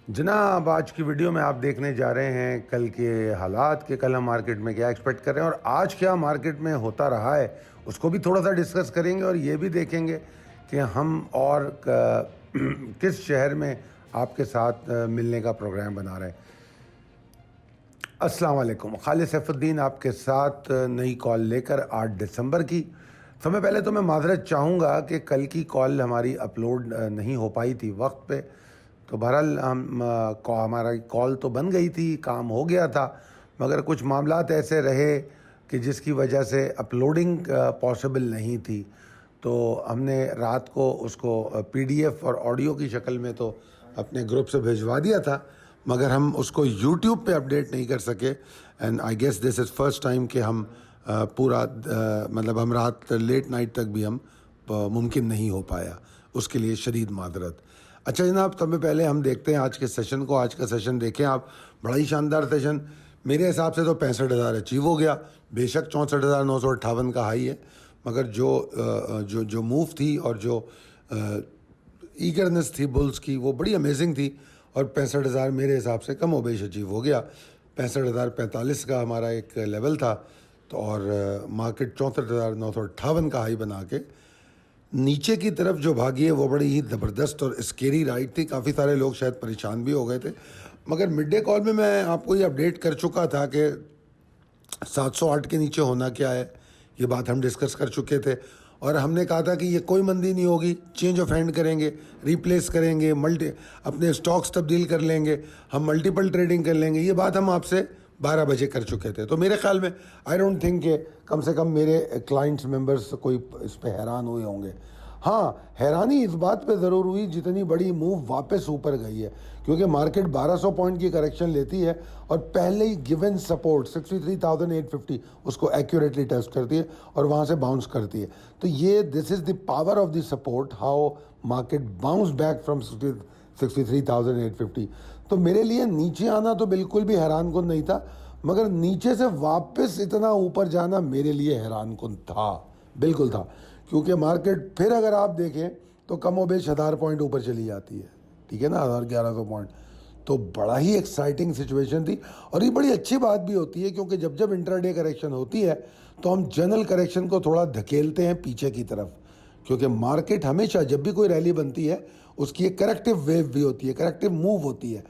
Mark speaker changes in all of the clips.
Speaker 1: जनाब, आज की वीडियो में आप देखने जा रहे हैं कल के हालात के, कल हम मार्केट में क्या एक्सपेक्ट कर रहे हैं और आज क्या मार्केट में होता रहा है उसको भी थोड़ा सा डिस्कस करेंगे और ये भी देखेंगे कि हम और किस शहर में आपके साथ मिलने का प्रोग्राम बना रहे हैं। अस्सलाम वालेकुम, खालिद सैफुद्दीन आपके साथ नई कॉल लेकर 8 दिसंबर की। समय पहले तो मैं माजरत चाहूँगा कि कल की कॉल हमारी अपलोड नहीं हो पाई थी वक्त पे। तो बहरहाल हमारा कॉल तो बन गई थी, काम हो गया था, मगर कुछ मामलात ऐसे रहे कि जिसकी वजह से अपलोडिंग पॉसिबल नहीं थी। तो हमने रात को उसको पीडीएफ और ऑडियो की शक्ल में तो अपने ग्रुप से भिजवा दिया था, मगर हम उसको यूट्यूब पे अपडेट नहीं कर सके। And I guess this is first time कि हम पूरा मतलब हम रात लेट नाइट तक भी हम मुमकिन नहीं हो पाया, उसके लिए शदीद मादरत। अच्छा जनाब, तब पहले हम देखते हैं आज के सेशन को। आज का सेशन देखें आप, बड़ा ही शानदार सेशन मेरे हिसाब से तो 65,000 अचीव हो गया। बेशक 64,958 का हाई है, मगर जो मूव थी और जो ईगरनेस थी बुल्स की वो बड़ी अमेजिंग थी। और 65,000 मेरे हिसाब से कम बेश अचीव हो गया। 65,045 का हमारा एक लेवल था, तो और मार्केट 64,958 का हाई बना के नीचे की तरफ जो भागी है वो बड़ी ही ज़बरदस्त और स्केरी राइड थी। काफ़ी सारे लोग शायद परेशान भी हो गए थे, मगर मिड डे कॉल में मैं आपको ये अपडेट कर चुका था कि 708 के नीचे होना क्या है, ये बात हम डिस्कस कर चुके थे। और हमने कहा था कि ये कोई मंदी नहीं होगी, चेंज ऑफ हैंड करेंगे, रिप्लेस करेंगे, अपने स्टॉक्स तब्दील कर लेंगे, हम मल्टीपल ट्रेडिंग कर लेंगे। ये बात हम आपसे 12 बजे कर चुके थे। तो मेरे ख्याल में आई डोंट थिंक कि कम से कम मेरे क्लाइंट्स मेंबर्स कोई इस पे हैरान हुए होंगे। हाँ, हैरानी इस बात पे ज़रूर हुई जितनी बड़ी मूव वापस ऊपर गई है, क्योंकि मार्केट 1200 पॉइंट की करेक्शन लेती है और पहले ही गिवन सपोर्ट 63,850 उसको एक्यूरेटली टेस्ट करती है और वहाँ से बाउंस करती है। तो ये this is the power of the support, how market bounce back from 63,850। तो मेरे लिए नीचे आना तो बिल्कुल भी हैरान कुन नहीं था, मगर नीचे से वापस इतना ऊपर जाना मेरे लिए हैरान कुन था, बिल्कुल था। क्योंकि मार्केट फिर अगर आप देखें तो कमोबेश 1000 पॉइंट ऊपर चली जाती है, ठीक है ना, 1100 पॉइंट। तो बड़ा ही एक्साइटिंग सिचुएशन थी और ये बड़ी अच्छी बात भी होती है, क्योंकि जब जब इंट्राडे करेक्शन होती है तो हम जनरल करेक्शन को थोड़ा धकेलते हैं पीछे की तरफ, क्योंकि मार्केट हमेशा जब भी कोई रैली बनती है उसकी एक करेक्टिव वेव भी होती है, करेक्टिव मूव होती है।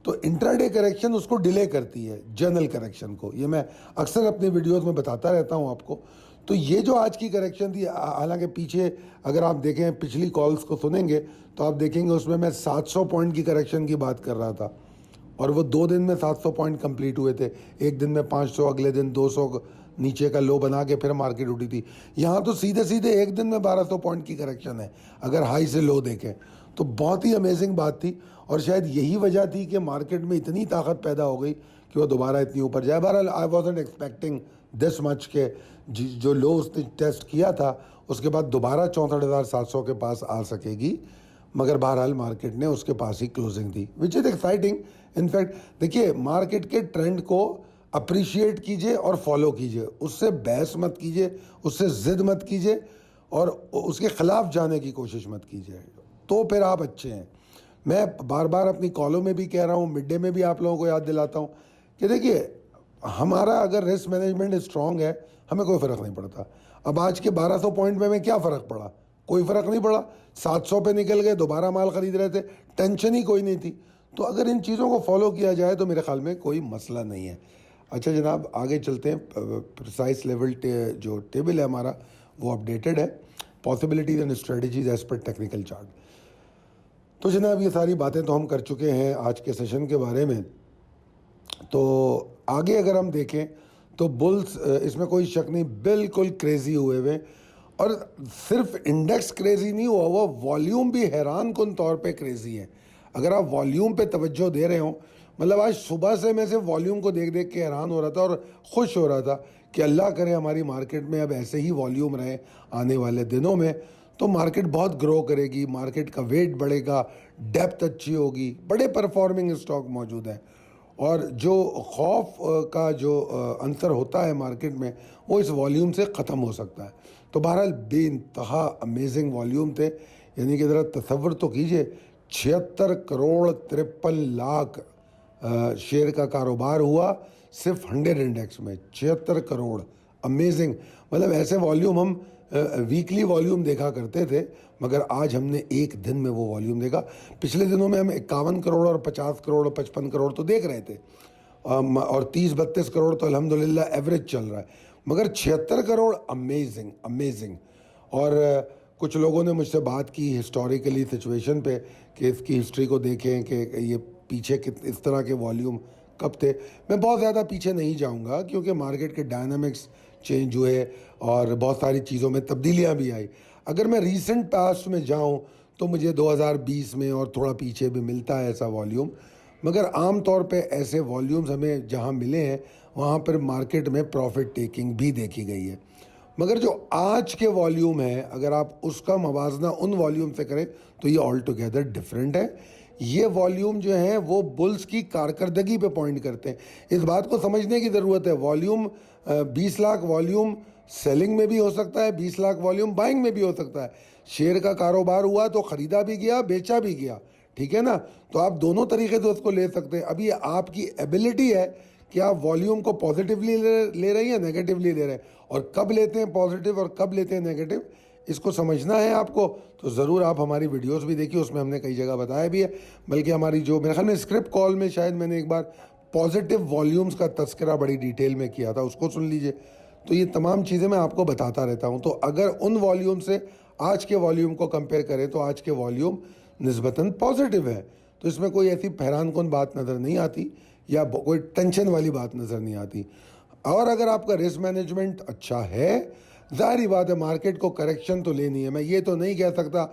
Speaker 1: तो इंट्राडे करेक्शन उसको डिले करती है जनरल करेक्शन को, ये मैं अक्सर अपनी वीडियोस में बताता रहता हूँ आपको। तो ये जो आज की करेक्शन थी, हालांकि पीछे अगर आप देखें पिछली कॉल्स को सुनेंगे तो आप देखेंगे उसमें मैं 700 पॉइंट की करेक्शन की बात कर रहा था और वो 2 दिन में 700 पॉइंट कंप्लीट हुए थे। एक दिन में 500, अगले दिन 200 नीचे का लो बना के फिर मार्केट उठी थी। यहाँ तो सीधे सीधे एक दिन में 1200 पॉइंट की करेक्शन है अगर हाई से लो देखें तो। बहुत ही अमेजिंग बात थी और शायद यही वजह थी कि मार्केट में इतनी ताकत पैदा हो गई कि वो दोबारा इतनी ऊपर जाए। बहरहाल आई वॉजंट एक्सपेक्टिंग दिस मच के जो लो उसने टेस्ट किया था उसके बाद दोबारा 64,700 के पास आ सकेगी, मगर बहरहाल मार्केट ने उसके पास ही क्लोजिंग दी, विच इज़ एक्साइटिंग। इनफैक्ट देखिए, मार्केट के ट्रेंड को अप्रिशिएट कीजिए और फॉलो कीजिए, उससे बहस मत कीजिए, उससे ज़िद मत कीजिए और उसके ख़िलाफ़ जाने की कोशिश मत कीजिए, तो फिर आप अच्छे हैं। मैं बार बार अपनी कॉलों में भी कह रहा हूँ, मिड डे में भी आप लोगों को याद दिलाता हूँ कि देखिए, हमारा अगर रिस्क मैनेजमेंट स्ट्रॉन्ग है हमें कोई फ़र्क नहीं पड़ता। अब आज के 1200 पॉइंट में हमें क्या फ़र्क पड़ा, कोई फ़र्क नहीं पड़ा। 700 पे निकल गए, दोबारा माल ख़रीद रहे थे, टेंशन ही कोई नहीं थी। तो अगर इन चीज़ों को फॉलो किया जाए तो मेरे ख्याल में कोई मसला नहीं है। अच्छा जनाब, आगे चलते हैं। प्रिसाइज लेवल जो टेबल है हमारा वो अपडेटेड है, possibilities and strategies as per technical chart. तो जनाब, ये सारी बातें तो हम कर चुके हैं आज के सेशन के बारे में। तो आगे अगर हम देखें तो बुल्स, इसमें कोई शक नहीं, बिल्कुल क्रेज़ी हुए हुए। और सिर्फ इंडेक्स क्रेज़ी नहीं हुआ, वो वॉल्यूम भी हैरान कुन तौर पे क्रेज़ी है। अगर आप वॉल्यूम पे तवज्जो दे रहे हो, मतलब आज सुबह से मैं सिर्फ वॉल्यूम को देख देख के हैरान हो रहा था और खुश हो रहा था कि अल्लाह करे हमारी मार्केट में अब ऐसे ही वॉल्यूम रहे आने वाले दिनों में, तो मार्केट बहुत ग्रो करेगी, मार्केट का वेट बढ़ेगा, डेप्थ अच्छी होगी, बड़े परफॉर्मिंग स्टॉक मौजूद हैं। और जो खौफ का जो अंतर होता है मार्केट में वो इस वॉल्यूम से ख़त्म हो सकता है। तो बहरहाल बेइंतहा अमेजिंग वॉल्यूम थे, यानी कि ज़रा तसव्वुर तो कीजिए 76 करोड़ 53 लाख शेयर का कारोबार हुआ सिर्फ 100 इंडेक्स में। 76 करोड़, अमेजिंग। मतलब ऐसे वॉल्यूम हम वीकली वॉल्यूम देखा करते थे, मगर आज हमने एक दिन में वो वॉल्यूम देखा। पिछले दिनों में हम 51 करोड़ और 50 करोड़ और 55 करोड़ तो देख रहे थे, और 30-32 करोड़ तो अल्हम्दुलिल्लाह एवरेज चल रहा है, मगर 76 करोड़, अमेजिंग अमेजिंग। और कुछ लोगों ने मुझसे बात की हिस्टोरिकली सिचुएशन पे कि इसकी हिस्ट्री को देखें कि ये पीछे इस तरह के वॉल्यूम कब थे। मैं बहुत ज़्यादा पीछे नहीं जाऊंगा क्योंकि मार्केट के डायनामिक्स चेंज हुए और बहुत सारी चीज़ों में तब्दीलियां भी आई। अगर मैं रीसेंट पास्ट में जाऊं तो मुझे 2020 में और थोड़ा पीछे भी मिलता है ऐसा वॉल्यूम, मगर आम तौर पे ऐसे वॉल्यूम्स हमें जहां मिले हैं वहां पर मार्केट में प्रॉफिट टेकिंग भी देखी गई है। मगर जो आज के वॉल्यूम है, अगर आप उसका मवाजना उन वॉल्यूम से करें तो ये ऑल टुगेदर डिफरेंट है। ये वॉल्यूम जो है वो बुल्स की कारकर्दगी पे पॉइंट करते हैं। इस बात को समझने की ज़रूरत है, वॉल्यूम 20 लाख वॉल्यूम सेलिंग में भी हो सकता है, 20 लाख वॉल्यूम बाइंग में भी हो सकता है। शेयर का कारोबार हुआ तो ख़रीदा भी गया, बेचा भी गया, ठीक है ना। तो आप दोनों तरीके से उसको ले सकते हैं। अभी आपकी एबिलिटी है कि आप वॉल्यूम को पॉजिटिवली ले रहे हैं या नेगेटिवली ले रहे हैं, और कब लेते हैं पॉजिटिव और कब लेते हैं नेगेटिव, इसको समझना है आपको। तो ज़रूर आप हमारी वीडियोस भी देखिए, उसमें हमने कई जगह बताया भी है। बल्कि हमारी जो मेरे ख्याल में स्क्रिप्ट कॉल में शायद मैंने एक बार पॉजिटिव वॉल्यूम्स का तस्करा बड़ी डिटेल में किया था, उसको सुन लीजिए। तो ये तमाम चीज़ें मैं आपको बताता रहता हूँ। तो अगर उन वॉल्यूम से आज के वॉल्यूम को कंपेयर करें तो आज के वॉल्यूम निस्बतन पॉजिटिव है। तो इसमें कोई ऐसी हैरानकुन बात नज़र नहीं आती या कोई टेंशन वाली बात नज़र नहीं आती। और अगर आपका रिस्क मैनेजमेंट अच्छा है, जाहिर बात है मार्केट को करेक्शन तो लेनी है। मैं ये तो नहीं कह सकता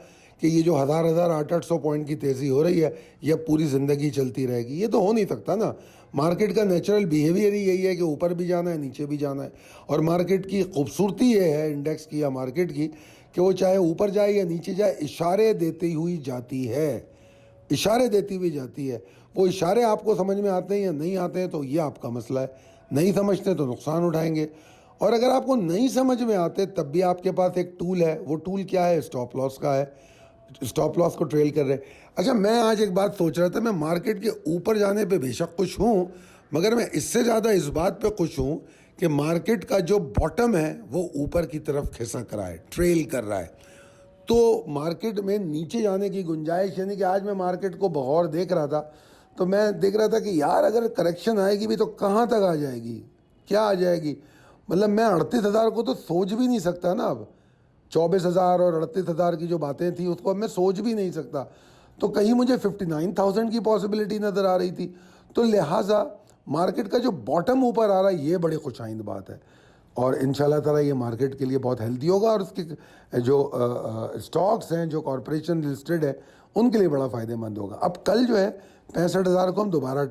Speaker 1: कि ये जो 800 पॉइंट की तेज़ी हो रही है यह पूरी ज़िंदगी चलती रहेगी, ये तो हो नहीं सकता ना। मार्केट का नेचुरल बिहेवियर ही यही है कि ऊपर भी जाना है, नीचे भी जाना है। और मार्केट की खूबसूरती ये है इंडेक्स की या मार्केट की कि वो चाहे ऊपर जाए या नीचे जाए, इशारे देती हुई जाती है, इशारे देती हुई जाती है। वो इशारे आपको समझ में आते हैं या नहीं आते हैं तो ये आपका मसला है, नहीं समझते तो नुकसान उठाएंगे। और अगर आपको नहीं समझ में आते तब भी आपके पास एक टूल है। वो टूल क्या है? स्टॉप लॉस का है। स्टॉप लॉस को ट्रेल कर रहे हैं। अच्छा, मैं आज एक बात सोच रहा था, मैं मार्केट के ऊपर जाने पे बेशक खुश हूँ, मगर मैं इससे ज़्यादा इस बात पे खुश हूँ कि मार्केट का जो बॉटम है वो ऊपर की तरफ खिसक रहा है, ट्रेल कर रहा है। तो मार्केट में नीचे जाने की गुंजाइश, यानी कि आज मैं मार्केट को बगौर देख रहा था तो मैं देख रहा था कि यार अगर करेक्शन आएगी भी तो कहाँ तक आ जाएगी, क्या आ जाएगी। मतलब मैं 38,000 को तो सोच भी नहीं सकता ना। अब 24,000 और 38,000 की जो बातें थी उसको अब मैं सोच भी नहीं सकता। तो कहीं मुझे 59,000 की पॉसिबिलिटी नज़र आ रही थी। तो लिहाजा मार्केट का जो बॉटम ऊपर आ रहा है ये बड़ी खुशाइंद बात है, और इंशाल्लाह ताला ये मार्केट के लिए बहुत हेल्दी होगा। और उसके जो स्टॉक्स हैं जो कॉरपोरेशन लिस्टेड है उनके लिए बड़ा फ़ायदेमंद होगा। अब कल जो है 65,000 को हम दोबारा,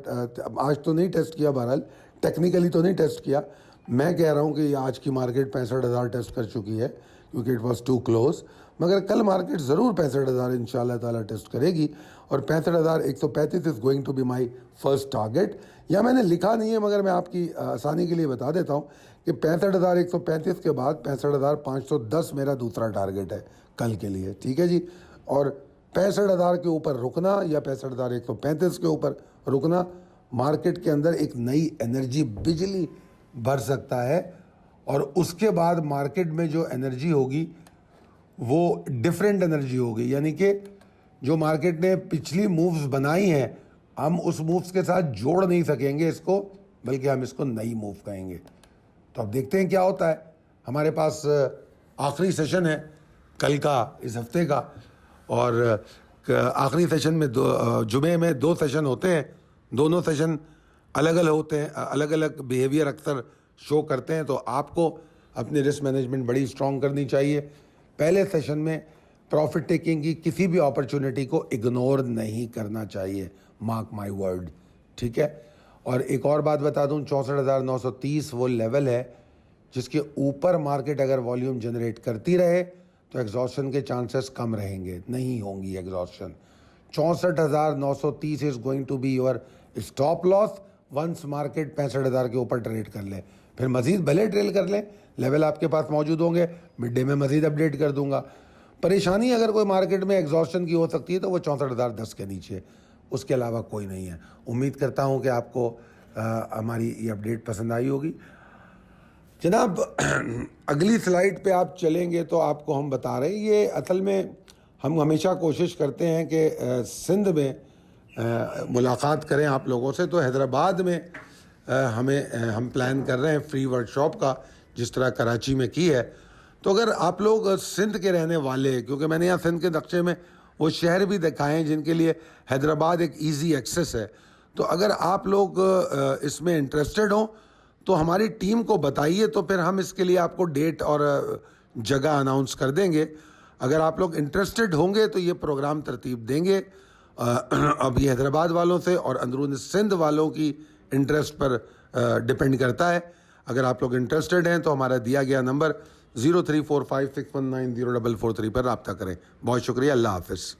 Speaker 1: आज तो नहीं टेस्ट किया, बहरहाल टेक्निकली तो नहीं टेस्ट किया। मैं कह रहा हूँ कि आज की मार्केट 65,000 टेस्ट कर चुकी है क्योंकि इट वॉज टू क्लोज, मगर कल मार्केट ज़रूर 65,000 इंशाल्लाह ताला टेस्ट करेगी। और 65,135 is going to be my first target. या मैंने लिखा नहीं है मगर मैं आपकी आसानी के लिए बता देता हूँ कि 65,135 के बाद 65,510 मेरा दूसरा टारगेट है कल के लिए, ठीक है जी। और 65,000 के ऊपर रुकना या 65,135 के ऊपर रुकना, मार्केट के अंदर एक नई एनर्जी, बिजली भर सकता है। और उसके बाद मार्केट में जो एनर्जी होगी वो डिफरेंट एनर्जी होगी, यानी कि जो मार्केट ने पिछली मूव्स बनाई हैं हम उस मूव्स के साथ जोड़ नहीं सकेंगे इसको, बल्कि हम इसको नई मूव कहेंगे। तो अब देखते हैं क्या होता है। हमारे पास आखिरी सेशन है कल का, इस हफ्ते का, और आखिरी सेशन में जुमे में 2 सेशन होते हैं। दोनों सेशन अलग अलग होते हैं, अलग अलग बिहेवियर अक्सर शो करते हैं। तो आपको अपनी रिस्क मैनेजमेंट बड़ी स्ट्रॉन्ग करनी चाहिए। पहले सेशन में प्रॉफिट टेकिंग की किसी भी अपॉर्चुनिटी को इग्नोर नहीं करना चाहिए, मार्क माय वर्ड, ठीक है। और एक और बात बता दूं, 64,930 वो लेवल है जिसके ऊपर मार्केट अगर वॉल्यूम जनरेट करती रहे तो एग्जॉस्शन के चांसेस कम रहेंगे, नहीं होंगी exhaustion. 64,930 is going to be your stop loss once market 65,000 के ऊपर ट्रेड कर ले। फिर मजीद भले ट्रेल कर लें, लेवल आपके पास मौजूद होंगे, मिड डे में मजीद अपडेट कर दूंगा। परेशानी अगर कोई मार्केट में एग्जॉस्शन की हो सकती है तो वो 64,010 के नीचे, उसके अलावा कोई नहीं है। उम्मीद करता हूँ कि आपको हमारी ये अपडेट पसंद आई होगी। जनाब अगली स्लाइड पे आप चलेंगे तो आपको हम बता रहे हैं, ये असल में हम हमेशा कोशिश करते हैं कि सिंध में मुलाकात करें आप लोगों से। तो हैदराबाद में हम प्लान कर रहे हैं फ्री वर्कशॉप का, जिस तरह कराची में की है। तो अगर आप लोग सिंध के रहने वाले, क्योंकि मैंने यहाँ सिंध के नक्शे में वो शहर भी दिखाए हैं जिनके लिए हैदराबाद एक इजी एक्सेस है, तो अगर आप लोग इसमें इंटरेस्टेड हो तो हमारी टीम को बताइए, तो फिर हम इसके लिए आपको डेट और जगह अनाउंस कर देंगे। अगर आप लोग इंटरेस्टेड होंगे तो ये प्रोग्राम तरतीब देंगे। अब ये हैदराबाद वालों से और अंदरून सिंध वालों की इंटरेस्ट पर डिपेंड करता है। अगर आप लोग इंटरेस्टेड हैं तो हमारा दिया गया नंबर 0345619043 पर रब्ता करें। बहुत शुक्रिया, अल्लाह हाफिज़।